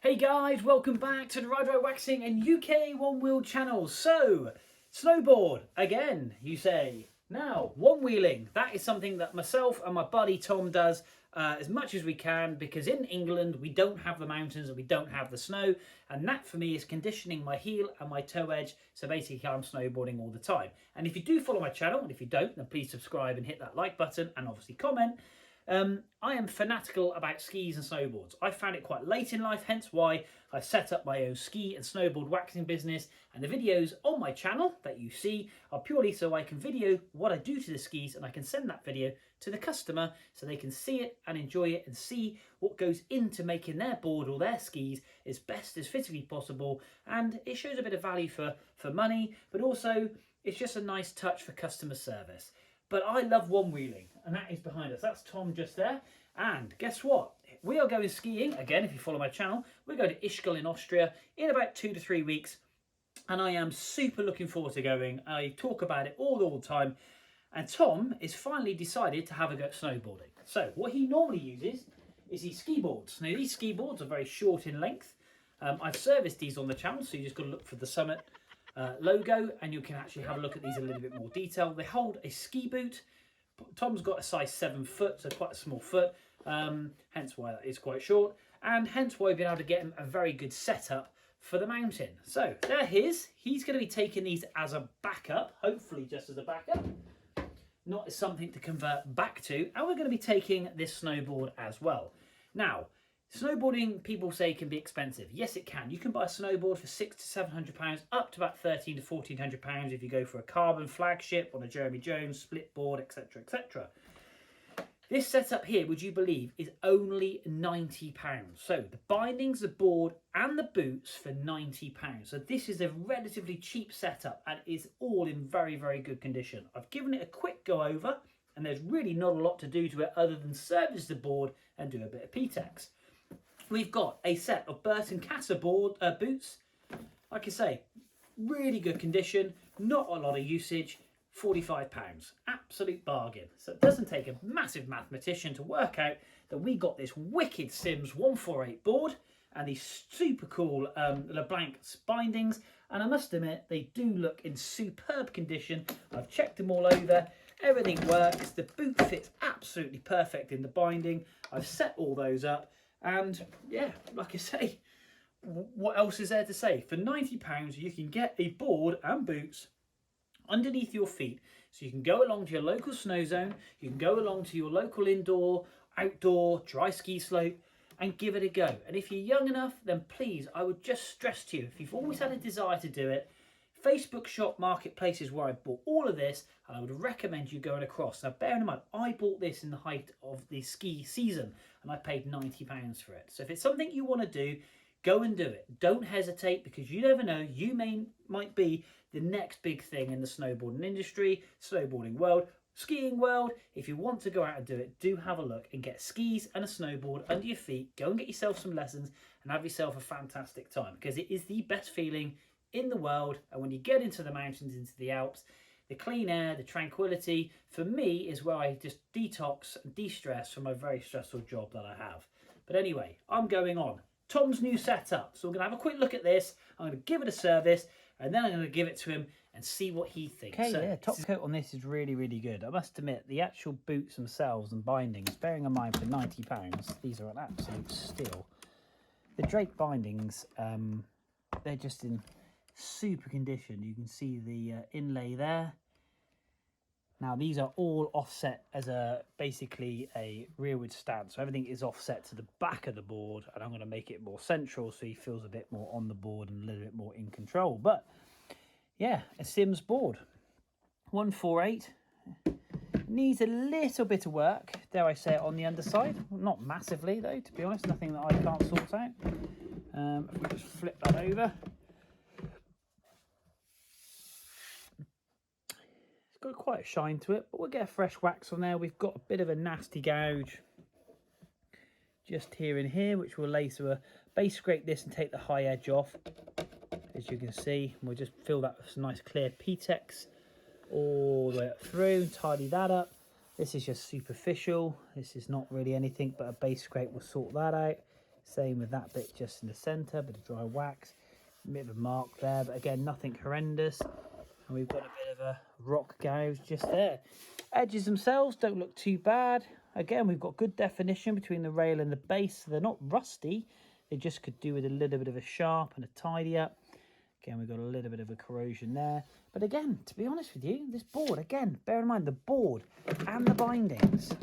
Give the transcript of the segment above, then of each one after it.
Hey guys, welcome back to the Ride Waxing and UK One Wheel channel. So, snowboard again, you say. Now, one wheeling, that is something that myself and my buddy Tom does as much as we can, because in England we don't have the mountains and we don't have the snow, and that for me is conditioning my heel and my toe edge, so basically I'm snowboarding all the time. And if you do follow my channel, and if you don't, then please subscribe and hit that like button and obviously comment. I am fanatical about skis and snowboards. I found it quite late in life, hence why I set up my own ski and snowboard waxing business, and the videos on my channel that you see are purely so I can video what I do to the skis, and I can send that video to the customer so they can see it and enjoy it and see what goes into making their board or their skis as best as physically possible. And it shows a bit of value for money, but also it's just a nice touch for customer service. But I love one wheeling, and that is behind us. That's Tom just there. And guess what? We are going skiing, again, if you follow my channel, we're going to Ischgl in Austria in about 2 to 3 weeks. And I am super looking forward to going. I talk about it all the time. And Tom is finally decided to have a go at snowboarding. So what he normally uses is these ski boards. Now these ski boards are very short in length. I've serviced these on the channel, so you just got to look for the Summit logo, and you can actually have a look at these in a little bit more detail. They hold a ski boot. Tom's got a size 7 foot, so quite a small foot, hence why that is quite short, and hence why we've been able to get him a very good setup for the mountain. So they're his. He's going to be taking these as a backup, hopefully just as a backup, not as something to convert back to, and we're going to be taking this snowboard as well. Now, snowboarding, people say, can be expensive. Yes, it can. You can buy a snowboard for £600 to £700, up to about £1,300 to £1,400 if you go for a carbon flagship on a Jeremy Jones split board, etc., etc. This setup here, would you believe, is only £90. So the bindings, the board, and the boots for £90. So this is a relatively cheap setup and is all in very, very good condition. I've given it a quick go over, and there's really not a lot to do to it other than service the board and do a bit of P-Tex. We've got a set of Burton Casa boots. Like I say, really good condition, not a lot of usage, £45. Absolute bargain. So it doesn't take a massive mathematician to work out that we got this wicked Sims 148 board and these super cool LeBlanc bindings. And I must admit, they do look in superb condition. I've checked them all over. Everything works. The boot fits absolutely perfect in the binding. I've set all those up. And yeah, like I say, what else is there to say? For £90, you can get a board and boots underneath your feet. So you can go along to your local snow zone, you can go along to your local indoor, outdoor, dry ski slope and give it a go. And if you're young enough, then please, I would just stress to you, if you've always had a desire to do it, Facebook shop marketplace is where I bought all of this, and I would recommend you going across. Now bear in mind, I bought this in the height of the ski season and I paid £90 for it. So if it's something you want to do, go and do it. Don't hesitate, because you never know, you might be the next big thing in the snowboarding industry, snowboarding world, skiing world. If you want to go out and do it, do have a look and get skis and a snowboard under your feet. Go and get yourself some lessons and have yourself a fantastic time, because it is the best feeling in the world. And when you get into the mountains, into the Alps, the clean air, the tranquility, for me, is where I just detox and de-stress from my very stressful job that I have. But anyway, I'm going on. Tom's new setup. So we're going to have a quick look at this. I'm going to give it a service, and then I'm going to give it to him and see what he thinks. Okay, so, yeah, top coat on this is really, really good. I must admit, the actual boots themselves and bindings, bearing in mind for £90, these are an absolute steal. The Drake bindings, they're just in super condition. You can see the inlay there. Now these are all offset as basically a rearward stand, so everything is offset to the back of the board, and I'm going to make it more central so he feels a bit more on the board and a little bit more in control. But yeah, a Sims board, 148, needs a little bit of work, dare I say it, on the underside. Not massively though, to be honest, nothing that I can't sort out. If we just flip that over, got quite a shine to it, but we'll get a fresh wax on there. We've got a bit of a nasty gouge just here and here, which we'll later base scrape this and take the high edge off, as you can see. And we'll just fill that with some nice clear P-Tex all the way up through, tidy that up. This is just superficial. This is not really anything, but a base scrape will sort that out. Same with that bit just in the centre, bit of dry wax, a bit of a mark there, but again, nothing horrendous. And we've got a bit of a rock gouge just there. Edges themselves don't look too bad. Again, we've got good definition between the rail and the base, so they're not rusty. They just could do with a little bit of a sharp and a tidy up. Again, we've got a little bit of a corrosion there. But again, to be honest with you, this board, again, bear in mind the board and the bindings,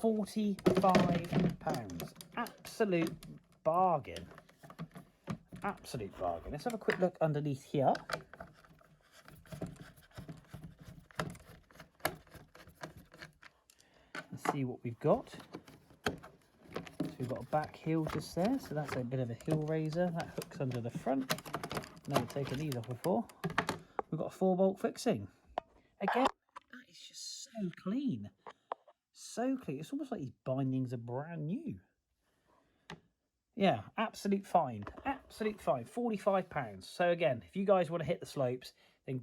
£45. Absolute bargain. Absolute bargain. Let's have a quick look underneath here. And see what we've got. So we've got a back heel just there. So that's a bit of a heel raiser. That hooks under the front. Never taken these off before. We've got a 4-bolt fixing. Again, that is just so clean. So clean. It's almost like these bindings are brand new. Yeah, absolute fine. Absolute fine. £45. So again, if you guys want to hit the slopes, then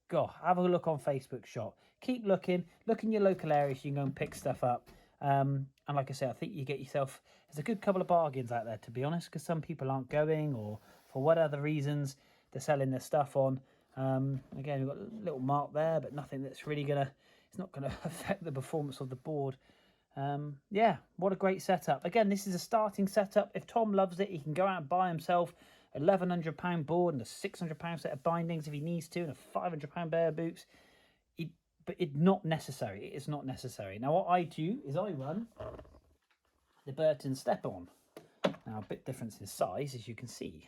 go have a look on Facebook shop. Keep looking. Look in your local area so you can go and pick stuff up. And like I say, I think you get yourself, there's a good couple of bargains out there, to be honest, because some people aren't going, or for what other reasons they're selling their stuff on. Again, we've got a little mark there, but nothing that's really it's not gonna affect the performance of the board. Yeah, what a great setup. Again, this is a starting setup. If Tom loves it, he can go out and buy himself a £1,100 board and a £600 set of bindings if he needs to, and a £500 pair of boots. But it's not necessary. It is not necessary. Now, what I do is I run the Burton Step-On. Now, a bit difference in size, as you can see.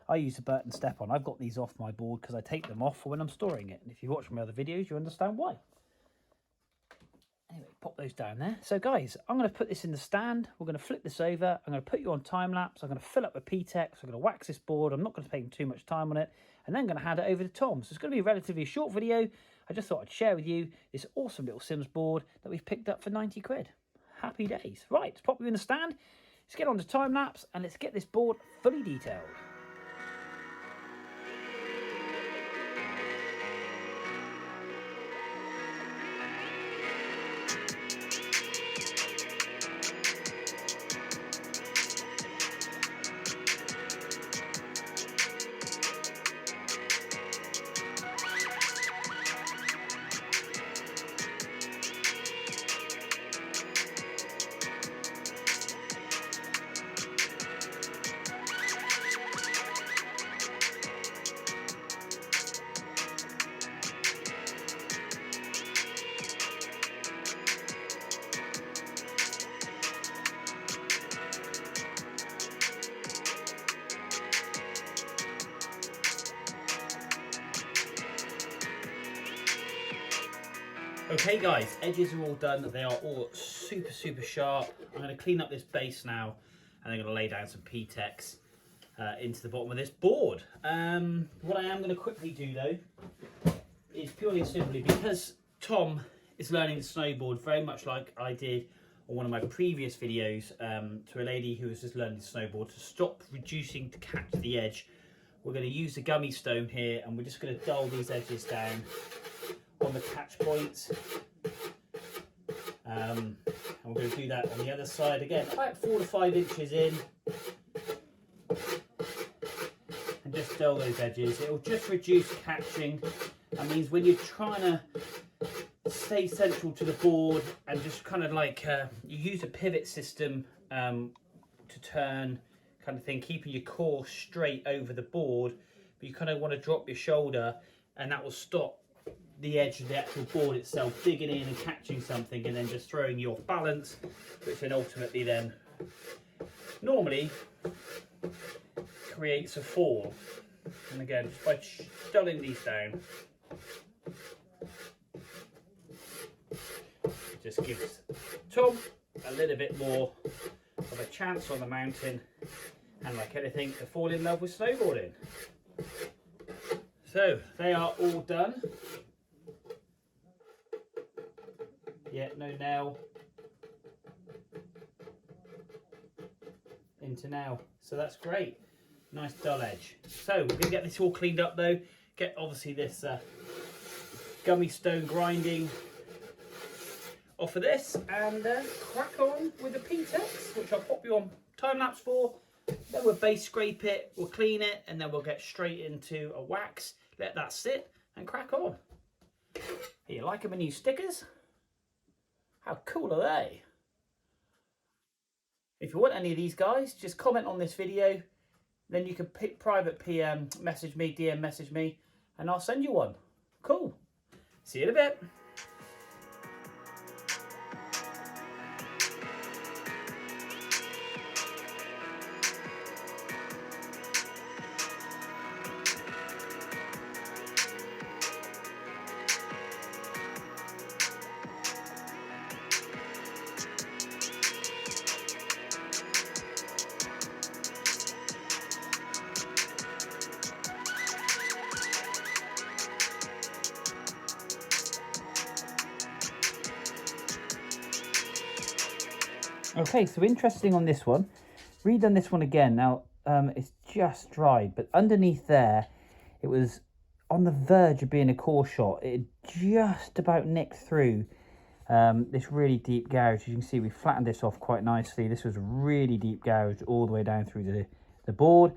I use the Burton Step-On. I've got these off my board because I take them off for when I'm storing it. And if you watch my other videos, you understand why. Anyway, pop those down there. So, guys, I'm going to put this in the stand. We're going to flip this over. I'm going to put you on time-lapse. I'm going to fill up with P-Tex. I'm going to wax this board. I'm not going to take too much time on it. And then I'm going to hand it over to Tom. So it's going to be a relatively short video. I just thought I'd share with you this awesome little Sims board that we've picked up for 90 quid. Happy days. Right, let's pop you in the stand. Let's get on to time-lapse and let's get this board fully detailed. Okay guys, edges are all done. They are all super sharp. I'm going to clean up this base now and I'm going to lay down some P-Tex into the bottom of this board. What I am going to quickly do though is purely and simply because Tom is learning to snowboard very much like I did on one of my previous videos to a lady who was just learning to snowboard, to stop reducing to catch the edge. We're going to use the gummy stone here and we're just going to dull these edges down on the catch points, and we're going to do that on the other side again, about 4 to 5 inches in, and just dull those edges. It'll just reduce catching. That means when you're trying to stay central to the board and just kind of like you use a pivot system to turn, kind of thing, keeping your core straight over the board, but you kind of want to drop your shoulder, and that will stop the edge of the actual board itself digging in and catching something and then just throwing you off balance, which then ultimately then normally creates a fall. And again, just by dulling these down, it just gives Tom a little bit more of a chance on the mountain, and like anything, to fall in love with snowboarding. So they are all done. Yeah, no nail into nail, so that's great. Nice dull edge. So we're going to get this all cleaned up though, get obviously this gummy stone grinding off of this, and crack on with the P-Tex, which I'll pop you on time lapse for. Then we'll base scrape it, we'll clean it, and then we'll get straight into a wax, let that sit and crack on. You like them, my new stickers? How cool are they? If you want any of these guys, just comment on this video, then you can pick private PM message me, DM message me, and I'll send you one. Cool. See you in a bit. Okay, so interesting on this one. Redone this one again. Now, it's just dried, but underneath there, it was on the verge of being a core shot. It just about nicked through this really deep gouge. As you can see, we flattened this off quite nicely. This was a really deep gouge all the way down through the board.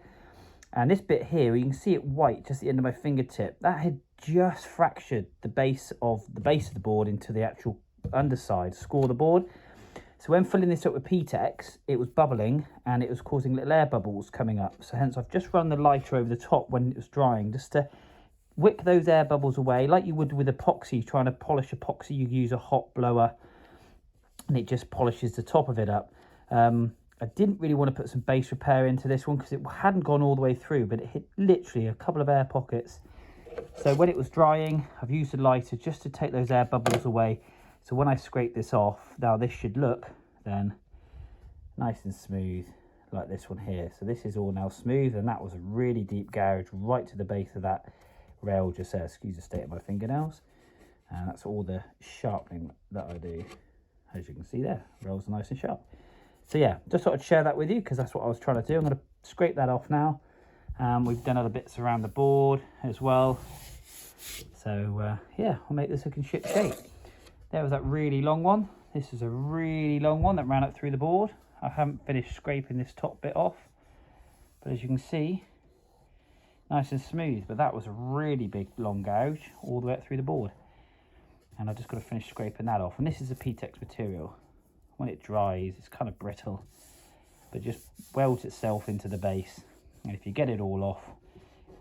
And this bit here, you can see it white just at the end of my fingertip. That had just fractured the base of the board into the actual underside, score of the board. So when filling this up with P-Tex, it was bubbling and it was causing little air bubbles coming up. So hence I've just run the lighter over the top when it was drying, just to wick those air bubbles away, like you would with epoxy. Trying to polish epoxy, you use a hot blower and it just polishes the top of it up. I didn't really want to put some base repair into this one because it hadn't gone all the way through, but it hit literally a couple of air pockets. So when it was drying, I've used a lighter just to take those air bubbles away. So when I scrape this off, now this should look then nice and smooth like this one here. So this is all now smooth, and that was a really deep gouge right to the base of that rail just there. Excuse the state of my fingernails. And that's all the sharpening that I do. As you can see there, rails are nice and sharp. So yeah, just thought I'd share that with you because that's what I was trying to do. I'm going to scrape that off now. We've done other bits around the board as well. So yeah, I'll make this look in ship shape. There was that really long one. This is a really long one that ran up through the board. I haven't finished scraping this top bit off, but as you can see, nice and smooth. But that was a really big long gouge all the way up through the board. And I've just got to finish scraping that off. And this is a P-Tex material. When it dries, it's kind of brittle, but just welds itself into the base. And if you get it all off,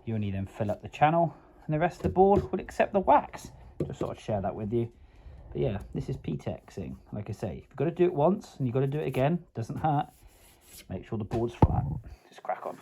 you only then fill up the channel, and the rest of the board will accept the wax. Just sort of share that with you. But yeah, this is P-Texing. Like I say, if you've got to do it once and you've got to do it again, doesn't hurt. Make sure the board's flat. Just crack on.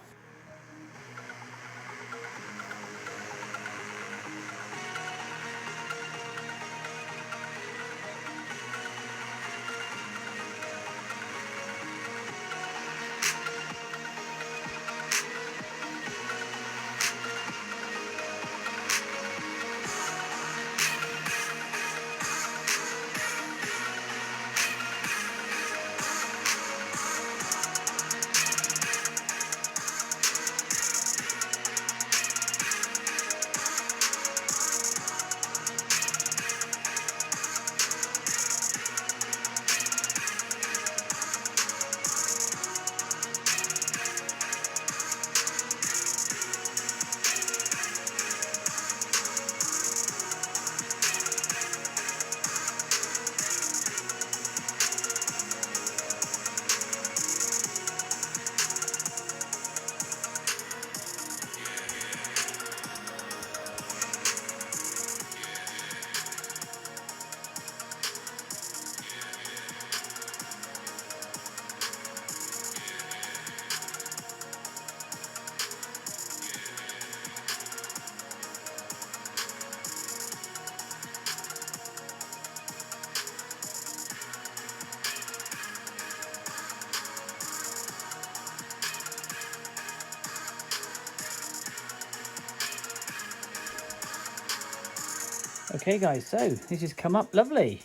Okay guys, so this has come up lovely.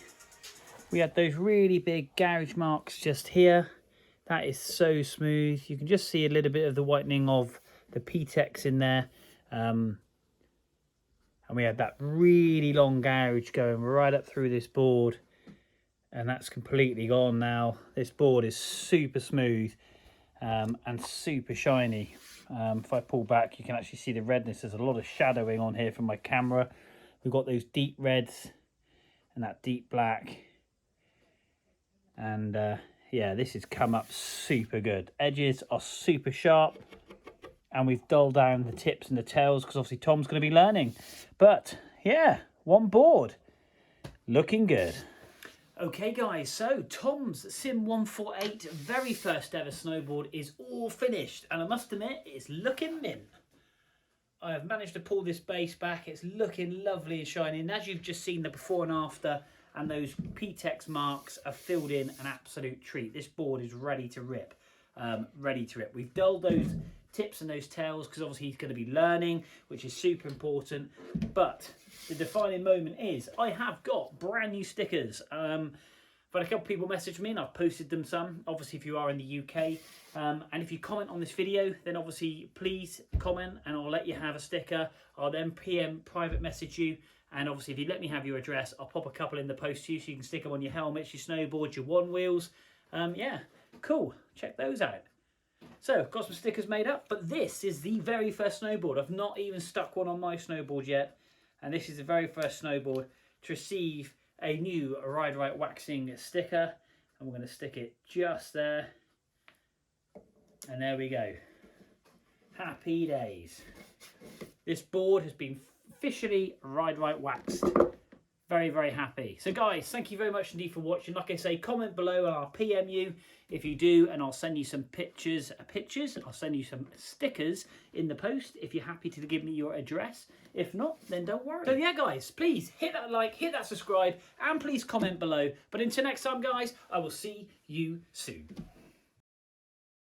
We had those really big gouge marks just here. That is so smooth. You can just see a little bit of the whitening of the P-Tex in there. And we had that really long gouge going right up through this board. And that's completely gone now. This board is super smooth. and super shiny. If I pull back, you can actually see the redness. There's a lot of shadowing on here from my camera. We've got those deep reds and that deep black. And yeah, this has come up super good. Edges are super sharp. And we've dulled down the tips and the tails because obviously Tom's going to be learning. But yeah, one board. Looking good. Okay guys, so Tom's Sim 148 very first ever snowboard is all finished. And I must admit, it's looking mint. I have managed to pull this base back. It's looking lovely and shiny. And as you've just seen the before and after, and those PTEX marks are filled in, an absolute treat. This board is ready to rip. We've dulled those tips and those tails because obviously he's going to be learning, which is super important. But the defining moment is I have got brand new stickers. But a couple of people messaged me and I've posted them some. Obviously, if you are in the UK, and if you comment on this video, then obviously please comment and I'll let you have a sticker. I'll then PM private message you. And obviously, if you let me have your address, I'll pop a couple in the post to you so you can stick them on your helmets, your snowboards, your one wheels. Yeah, cool. Check those out. So, got some stickers made up, but this is the very first snowboard. I've not even stuck one on my snowboard yet. And this is the very first snowboard to receive a new Ride Right waxing sticker. And we're going to stick it just there. And there we go. Happy days. This board has been officially Ride Right waxed. Very, very happy. So guys, thank you very much indeed for watching. Like I say, comment below and I'll PM you if you do, and I'll send you some pictures. I'll send you some stickers in the post if you're happy to give me your address. If not, then don't worry. So yeah guys, please hit that like, hit that subscribe, and please comment below. But until next time guys, I will see you soon.